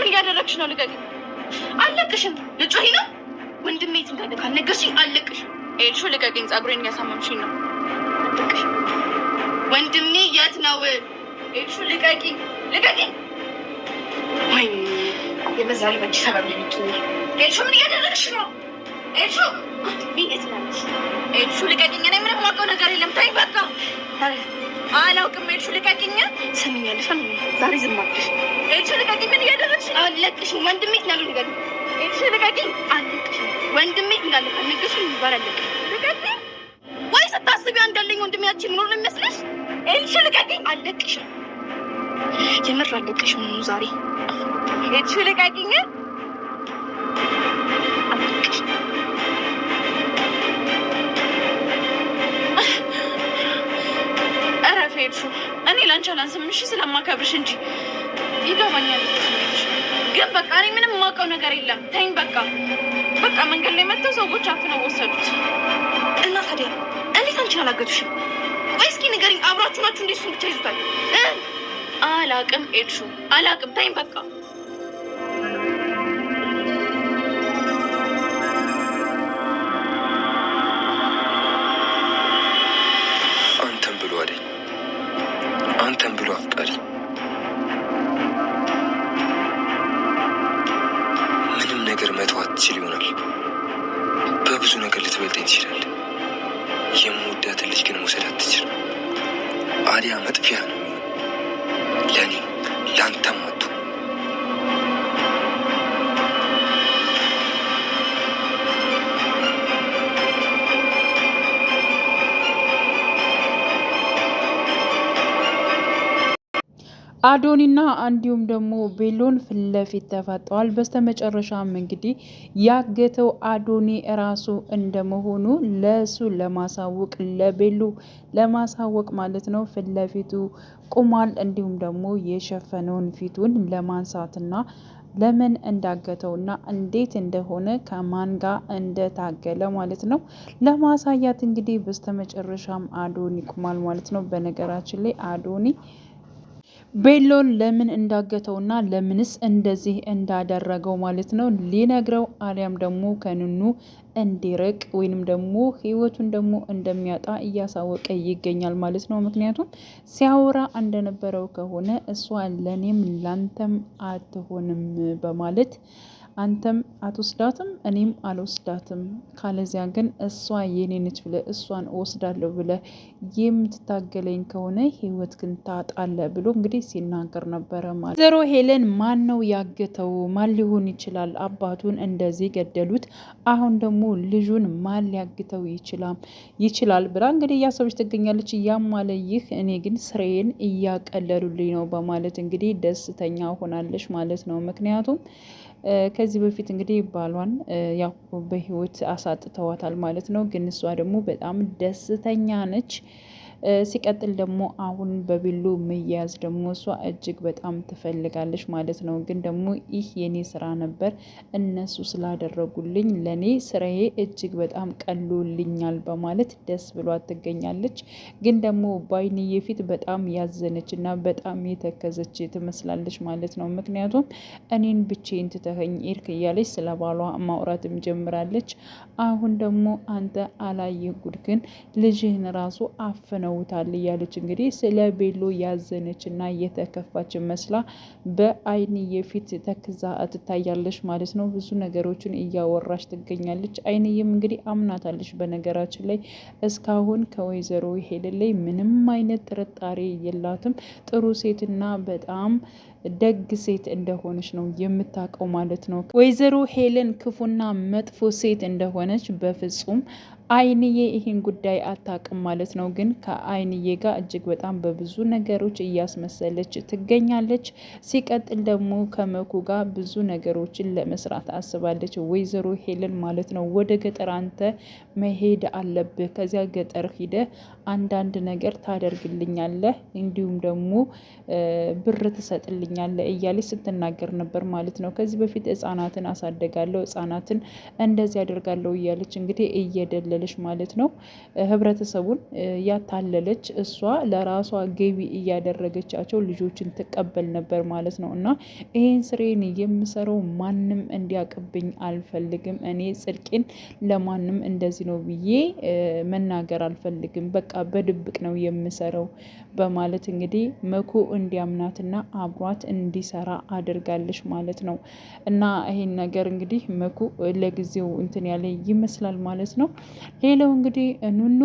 ምን እያደረግሽ ነው? ልቀቂ። አለቅሽም። ልጮሂ ነው? ወንድሜ የት እንዳለ ካልነገርሽኝ አለቅሽም። ኤልሹ ልቀቂኝ። ፀጉሬን እያሳመምሽኝ ነው። አለቅሽም። ወንድሜ የት ነው? ኤልሹ ልቀቂኝ፣ ልቀቂኝ። ወይኔ የበዛሪ በእጅ ሰበብ ልልኪኝ። ኤልሹ ምን እያደረግሽ ነው? ኤልሹ ኤልሹ ልቀቂኝ። እኔ ምንም የማውቀው ነገር የለም። ተይኝ በቃ። አላውቅም። ኤልሹ ልቀቂኝ። ትሰሚኛለሽ? ዛሬ ዝም አልኩሽ። ኤልሹ ልቀቂኝ። ምን እያደረግሽ? አለቅሽም። ወንድሜ እንዳለ ልቀቂኝ። ኤልሹ ልቀቂኝ። አለቅሽም። ወንድሜ እንዳለ ካልነገርሽኝ ይባል አለቅሽ። ልቀቂኝ። ወይ ስታስቢ እንዳለኝ ወንድሜ ያቺን ኖር ነው የሚመስልሽ? ኤልሹ ልቀቂኝ። አለቅሽም። የምር አለቅሽም ነው ዛሬ። ኤልሹ ልቀቂኝ። አለቅሽም። ኤልሹ እኔ ላንቺ አላንስም። እሺ ስለማከብርሽ እንጂ ይገባኛል። ግን በቃ እኔ ምንም የማውቀው ነገር የለም። ተይኝ በቃ። በቃ መንገድ ላይ መጥተው ሰዎች አፍነው ወሰዱት እና ታዲያ እንዴት አንቺን አላገቱሽም? ቆይ እስኪ ንገሪኝ። አብራችሁ ናችሁ እንዴት እሱን ብቻ ይዙታል? አላቅም ኤልሹ አላቅም። ተይኝ በቃ። አንተም ብሎ አፍቃሪ ምንም ነገር መተው አትችል ይሆናል። በብዙ ነገር ልትበልጠኝ ትችላለህ። የምወዳትን ልጅ ግን መውሰድ አትችል። አሊያ መጥፊያ ነው ለእኔ ለአንተም አቱ አዶኒና እንዲሁም ደግሞ ቤሎን ፊት ለፊት ተፋጠዋል። በስተመጨረሻም እንግዲህ ያገተው አዶኒ ራሱ እንደመሆኑ ለሱ ለማሳወቅ ለቤሎ ለማሳወቅ ማለት ነው ፊት ለፊቱ ቁሟል። እንዲሁም ደግሞ የሸፈነውን ፊቱን ለማንሳትና ለምን እንዳገተውና እንዴት እንደሆነ ከማን ጋር እንደታገለ ማለት ነው ለማሳያት እንግዲህ በስተመጨረሻም አዶኒ ቁሟል ማለት ነው። በነገራችን ላይ አዶኒ ቤሎን ለምን እንዳገተውና ለምንስ እንደዚህ እንዳደረገው ማለት ነው ሊነግረው አሊያም ደግሞ ከንኑ እንዲርቅ ወይንም ደግሞ ህይወቱን ደግሞ እንደሚያጣ እያሳወቀ ይገኛል ማለት ነው። ምክንያቱም ሲያወራ እንደነበረው ከሆነ እሷ ለኔም ላንተም አትሆንም በማለት አንተም አትወስዳትም እኔም አልወስዳትም፣ ካለዚያ ግን እሷ የኔ ነች ብለህ እሷን እወስዳለሁ ብለህ የምትታገለኝ ከሆነ ህይወት ግን ታጣለህ ብሎ እንግዲህ ሲናገር ነበረ ማለት። ወይዘሮ ሄለን ማን ነው ያገተው? ማን ሊሆን ይችላል? አባቱን እንደዚህ ገደሉት፣ አሁን ደግሞ ልጁን ማን ሊያግተው ይችላል ብላ እንግዲህ እያሰበች ትገኛለች። ያማለ ይህ እኔ ግን ስራዬን እያቀለሉልኝ ነው በማለት እንግዲህ ደስተኛ ሆናለች ማለት ነው። ምክንያቱም ከዚህ በፊት እንግዲህ ባሏን ያው በህይወት አሳጥተዋታል ማለት ነው። ግን እሷ ደግሞ በጣም ደስተኛ ነች። ሲቀጥል ደግሞ አሁን በቤሎ መያዝ ደግሞ እሷ እጅግ በጣም ትፈልጋለች ማለት ነው። ግን ደግሞ ይህ የኔ ስራ ነበር እነሱ ስላደረጉልኝ ለኔ ስራዬ እጅግ በጣም ቀሎልኛል በማለት ደስ ብሏት ትገኛለች። ግን ደግሞ በአይንዬ ፊት በጣም ያዘነች እና በጣም የተከዘች ትመስላለች ማለት ነው። ምክንያቱም እኔን ብቻዬን ትተኸኝ ኤርክ እያለች ስለ ባሏ ማውራትም ጀምራለች። አሁን ደግሞ አንተ አላየህ ጉድ ግን ልጅህን ራሱ አፍነውታል እያለች እንግዲህ ስለ ቤሎ ያዘነች እና የተከፋች መስላ በአይንዬ ፊት ተክዛ ትታያለች ማለት ነው። ብዙ ነገሮችን እያወራች ትገኛለች። አይንዬም እንግዲህ አምናታለች። በነገራችን ላይ እስካሁን ከወይዘሮ ሄለን ላይ ምንም አይነት ጥርጣሬ የላትም። ጥሩ ሴትና በጣም ደግ ሴት እንደሆነች ነው የምታውቀው ማለት ነው። ወይዘሮ ሄለን ክፉና መጥፎ ሴት እንደሆነች በፍጹም አይንዬ ይህን ጉዳይ አታውቅም ማለት ነው። ግን ከአይንዬ ጋር እጅግ በጣም በብዙ ነገሮች እያስመሰለች ትገኛለች። ሲቀጥል ደግሞ ከመኩ ጋር ብዙ ነገሮችን ለመስራት አስባለች ወይዘሮ ሄለን ማለት ነው። ወደ ገጠር አንተ መሄድ አለብህ፣ ከዚያ ገጠር ሂደህ አንዳንድ ነገር ታደርግልኛለህ፣ እንዲሁም ደግሞ ብር ትሰጥልኛለህ እያለች ስትናገር ነበር ማለት ነው። ከዚህ በፊት ህጻናትን አሳደጋለሁ፣ ህጻናትን እንደዚህ ያደርጋለሁ እያለች እንግዲህ እየደለለች ማለት ነው ህብረተሰቡን ያታለለች እሷ ለራሷ ገቢ እያደረገቻቸው ልጆችን ትቀበል ነበር ማለት ነው። እና ይህን ስሬን የምሰራው ማንም እንዲያቅብኝ አልፈልግም፣ እኔ ጽድቄን ለማንም እንደዚህ ነው ብዬ መናገር አልፈልግም፣ በቃ በድብቅ ነው የምሰራው በማለት እንግዲህ መኩ እንዲያምናትና አብሯት እንዲሰራ አድርጋለች ማለት ነው። እና ይሄን ነገር እንግዲህ መኩ ለጊዜው እንትን ያለ ይመስላል ማለት ነው። ሌላው እንግዲህ ኑኑ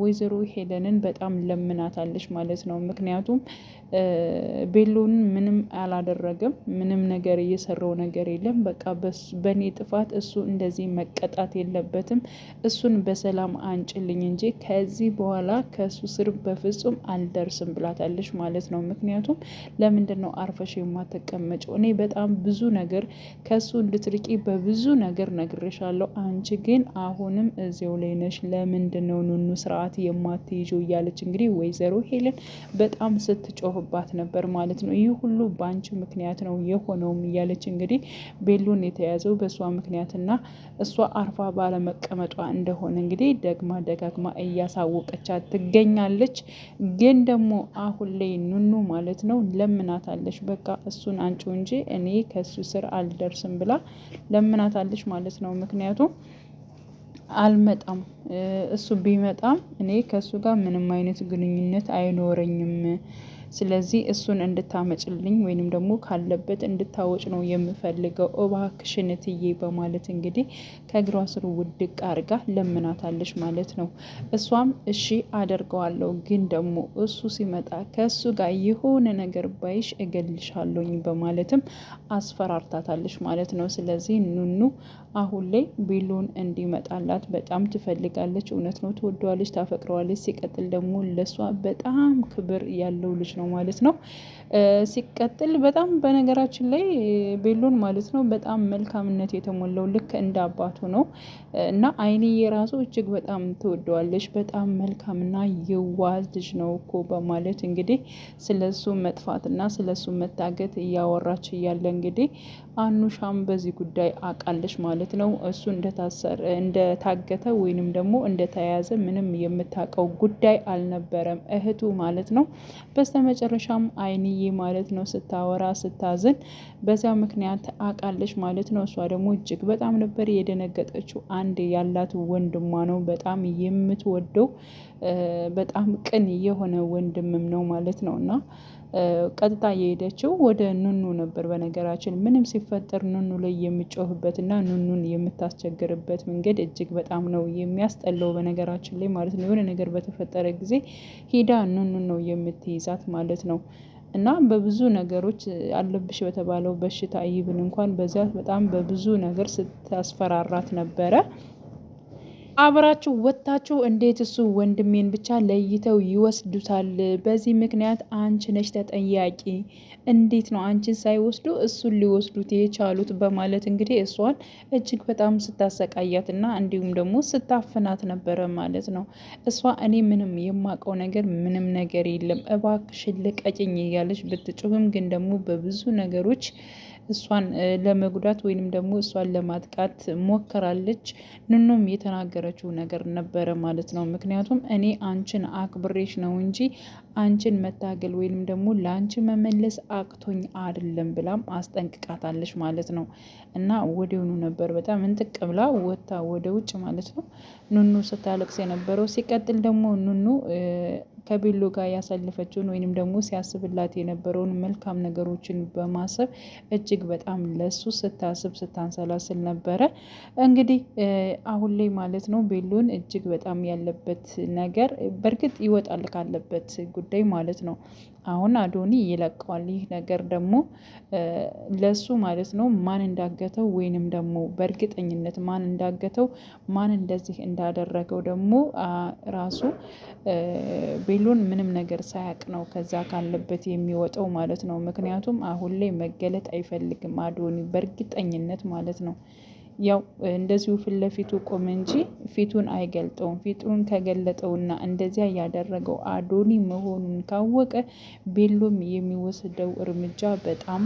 ወይዘሮ ሄለንን በጣም ለምናታለች ማለት ነው። ምክንያቱም ቤሎን ምንም አላደረገም፣ ምንም ነገር እየሰራው ነገር የለም። በቃ በእኔ ጥፋት እሱ እንደዚህ መቀጣት የለበትም፣ እሱን በሰላም አንጭልኝ እንጂ ከዚህ በኋላ ከእሱ ስር በፍጹም አልደርስም ብላታለች ማለት ነው። ምክንያቱም ለምንድን ነው አርፈሽ የማትቀመጭው? እኔ በጣም ብዙ ነገር ከእሱ እንድትርቂ በብዙ ነገር ነግሬሻለሁ፣ አንቺ ግን አሁንም እዚው ላይ ነሽ። ለምንድን ነው ኑኑ ስርዓት የማትይዥው? እያለች እንግዲህ ወይዘሮ ሄለን በጣም ስትጮህባት ነበር ማለት ነው። ይህ ሁሉ በአንቺ ምክንያት ነው የሆነውም እያለች እንግዲህ ቤሎን የተያዘው በእሷ ምክንያትና እሷ አርፋ ባለመቀመጧ እንደሆነ እንግዲህ ደግማ ደጋግማ እያሳወቀቻት ትገኛለች። ግን ደግሞ አሁን ላይ ኑኑ ማለት ነው ለምናታለች፣ በቃ እሱን አንቺ እንጂ እኔ ከሱ ስር አልደርስም ብላ ለምናታለች ማለት ነው። ምክንያቱም አልመጣም፣ እሱ ቢመጣም እኔ ከሱ ጋር ምንም አይነት ግንኙነት አይኖረኝም፣ ስለዚህ እሱን እንድታመጭልኝ ወይንም ደግሞ ካለበት እንድታወጭ ነው የምፈልገው፣ እባክሽን እትዬ በማለት እንግዲህ ከእግሯ ስር ውድቅ አርጋ ለምናታለች ማለት ነው። እሷም እሺ አደርገዋለሁ፣ ግን ደግሞ እሱ ሲመጣ ከእሱ ጋር የሆነ ነገር ባይሽ እገልሻለሁኝ በማለትም አስፈራርታታለች ማለት ነው። ስለዚህ ኑኑ አሁን ላይ ቤሎን እንዲመጣላት በጣም ትፈልጋለች። እውነት ነው፣ ትወደዋለች፣ ታፈቅረዋለች። ሲቀጥል ደግሞ ለሷ በጣም ክብር ያለው ልጅ ነው ማለት ነው። ሲቀጥል በጣም በነገራችን ላይ ቤሎን ማለት ነው በጣም መልካምነት የተሞላው ልክ እንደ አባቱ ነው እና አይንዬ ራሱ እጅግ በጣም ትወደዋለች። በጣም መልካምና የዋህ ልጅ ነው እኮ በማለት እንግዲህ ስለሱ መጥፋትና ስለሱ መታገት እያወራች እያለ እንግዲህ አኑሻም በዚህ ጉዳይ አውቃለች ማለት ነው። እሱ እንደታገተ ወይንም ደግሞ እንደተያያዘ ምንም የምታውቀው ጉዳይ አልነበረም እህቱ ማለት ነው። በስተመጨረሻም አይንዬ ማለት ነው ስታወራ ስታዝን በዚያ ምክንያት አውቃለች ማለት ነው። እሷ ደግሞ እጅግ በጣም ነበር የደነገጠችው። አንድ ያላት ወንድሟ ነው፣ በጣም የምትወደው በጣም ቅን የሆነ ወንድምም ነው ማለት ነው። እና ቀጥታ የሄደችው ወደ ኑኑ ነበር። በነገራችን ምንም ሲፈጠር ኑኑ ላይ የሚጮህበት እና ኑኑን የምታስቸግርበት መንገድ እጅግ በጣም ነው የሚያስጠላው በነገራችን ላይ ማለት ነው። የሆነ ነገር በተፈጠረ ጊዜ ሂዳ ኑኑን ነው የምትይዛት ማለት ነው። እና በብዙ ነገሮች አለብሽ በተባለው በሽታ ይብን እንኳን በዚያ በጣም በብዙ ነገር ስታስፈራራት ነበረ። አብራችሁ ወጥታችሁ እንዴት እሱ ወንድሜን ብቻ ለይተው ይወስዱታል? በዚህ ምክንያት አንቺ ነሽ ተጠያቂ። እንዴት ነው አንቺን ሳይወስዱ እሱን ሊወስዱት የቻሉት? በማለት እንግዲህ እሷን እጅግ በጣም ስታሰቃያት እና እንዲሁም ደግሞ ስታፍናት ነበረ ማለት ነው። እሷ እኔ ምንም የማውቀው ነገር ምንም ነገር የለም እባክሽን ልቀቂኝ እያለች ብትጮህም ግን ደግሞ በብዙ ነገሮች እሷን ለመጉዳት ወይንም ደግሞ እሷን ለማጥቃት ሞከራለች። ኑኑም የተናገረችው ነገር ነበረ ማለት ነው። ምክንያቱም እኔ አንቺን አክብሬሽ ነው እንጂ አንቺን መታገል ወይንም ደግሞ ለአንቺ መመለስ አቅቶኝ አይደለም ብላም አስጠንቅቃታለች ማለት ነው። እና ወዲያውኑ ነበር በጣም እንጥቅ ብላ ወጥታ ወደ ውጭ ማለት ነው ኑኑ ስታለቅስ የነበረው። ሲቀጥል ደግሞ ኑኑ ከቤሎ ጋር ያሳለፈችውን ወይንም ደግሞ ሲያስብላት የነበረውን መልካም ነገሮችን በማሰብ እጅግ በጣም ለሱ ስታስብ ስታንሰላስል ነበረ። እንግዲህ አሁን ላይ ማለት ነው ቤሎን እጅግ በጣም ያለበት ነገር በእርግጥ ይወጣል ካለበት ጉዳይ ማለት ነው። አሁን አዶኒ ይለቀዋል። ይህ ነገር ደግሞ ለሱ ማለት ነው ማን እንዳገተው ወይንም ደግሞ በእርግጠኝነት ማን እንዳገተው ማን እንደዚህ እንዳደረገው ደግሞ ራሱ ቤሎን ምንም ነገር ሳያቅ ነው ከዛ ካለበት የሚወጣው ማለት ነው። ምክንያቱም አሁን ላይ መገለጥ አይፈልግም አዶኒ በእርግጠኝነት ማለት ነው። ያው እንደዚሁ ፊት ለፊቱ ቆም እንጂ ፊቱን አይገልጠውም። ፊቱን ከገለጠውና እንደዚያ ያደረገው አዶኒ መሆኑን ካወቀ ቤሎም የሚወስደው እርምጃ በጣም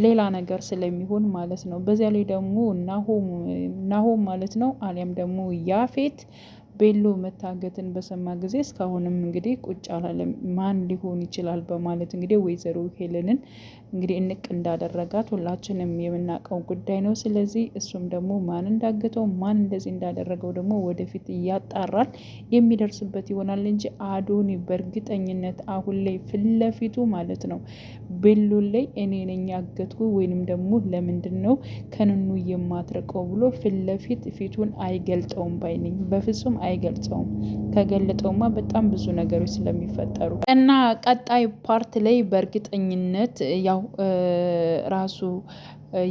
ሌላ ነገር ስለሚሆን ማለት ነው። በዚያ ላይ ደግሞ ናሆም ማለት ነው አሊያም ደግሞ ያፌት ቤሎ መታገትን በሰማ ጊዜ እስካሁንም እንግዲህ ቁጭ አላለም። ማን ሊሆን ይችላል በማለት እንግዲህ ወይዘሮ ሄለንን እንግዲህ እንቅ እንዳደረጋት ሁላችንም የምናውቀው ጉዳይ ነው። ስለዚህ እሱም ደግሞ ማን እንዳገተው ማን እንደዚህ እንዳደረገው ደግሞ ወደፊት እያጣራል የሚደርስበት ይሆናል እንጂ አዶኒ በእርግጠኝነት አሁን ላይ ፊት ለፊቱ ማለት ነው ቤሎ ላይ እኔ ነኝ ያገትኩ ወይንም ደግሞ ለምንድን ነው ከንኑ የማትረቀው ብሎ ፊት ለፊት ፊቱን አይገልጠውም ባይነኝ በፍጹም አይገልጸውም። ከገለጠውማ በጣም ብዙ ነገሮች ስለሚፈጠሩ እና ቀጣይ ፓርት ላይ በእርግጠኝነት ያው ራሱ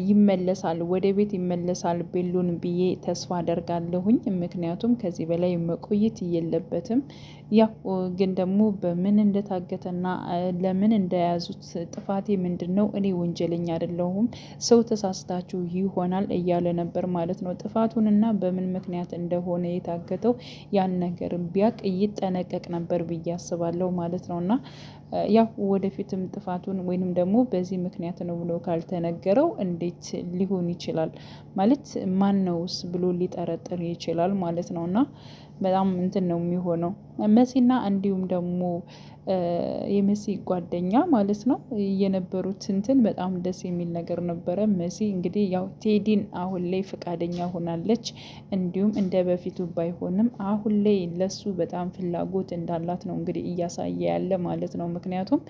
ይመለሳል፣ ወደ ቤት ይመለሳል ቤሎን ብዬ ተስፋ አደርጋለሁኝ። ምክንያቱም ከዚህ በላይ መቆየት የለበትም። ያው ግን ደግሞ በምን እንደታገተና ለምን እንደያዙት ጥፋቴ ምንድን ነው? እኔ ወንጀለኛ አይደለሁም፣ ሰው ተሳስታችሁ ይሆናል እያለ ነበር ማለት ነው። ጥፋቱንና በምን ምክንያት እንደሆነ የታገተው ያን ነገር ቢያቅ ይጠነቀቅ ነበር ብዬ አስባለሁ ማለት ነው። እና ያው ወደፊትም ጥፋቱን ወይንም ደግሞ በዚህ ምክንያት ነው ብሎ ካልተነገረው እንዴት ሊሆን ይችላል ማለት ማን ነውስ ብሎ ሊጠረጥር ይችላል ማለት ነው። እና በጣም እንትን ነው የሚሆነው። መሲና እንዲሁም ደግሞ የመሲ ጓደኛ ማለት ነው የነበሩት እንትን በጣም ደስ የሚል ነገር ነበረ። መሲ እንግዲህ ያው ቴዲን አሁን ላይ ፈቃደኛ ሆናለች። እንዲሁም እንደ በፊቱ ባይሆንም አሁን ላይ ለሱ በጣም ፍላጎት እንዳላት ነው እንግዲህ እያሳየ ያለ ማለት ነው። ምክንያቱም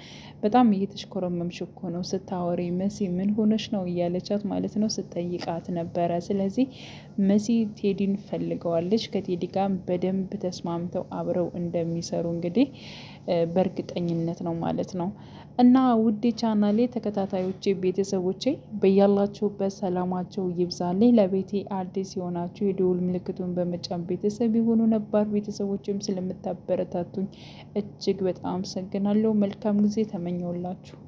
በጣም እየተሽኮረመምሽ እኮ ነው ስታወሪ መሲ ምን ሆነሽ ነው እያለቻት ማለት ነው ስጠይቃት ነበረ። ስለዚህ መሲ ቴዲን ፈልገዋለች። ከቴዲ ጋር በደንብ ተስማምተው አብረው እንደሚሰሩ እንግዲህ በእርግጠኝነት ነው ማለት ነው። እና ውድ ቻናሌ ተከታታዮቼ ቤተሰቦቼ በያላችሁበት ሰላማቸው ይብዛልኝ። ለቤቴ አዲስ የሆናችሁ የደውል ምልክቱን በመጫን ቤተሰብ የሆኑ ነባር ቤተሰቦችም ስለምታበረታቱኝ እጅግ በጣም አመሰግናለሁ። መልካም ጊዜ ተመኘውላችሁ።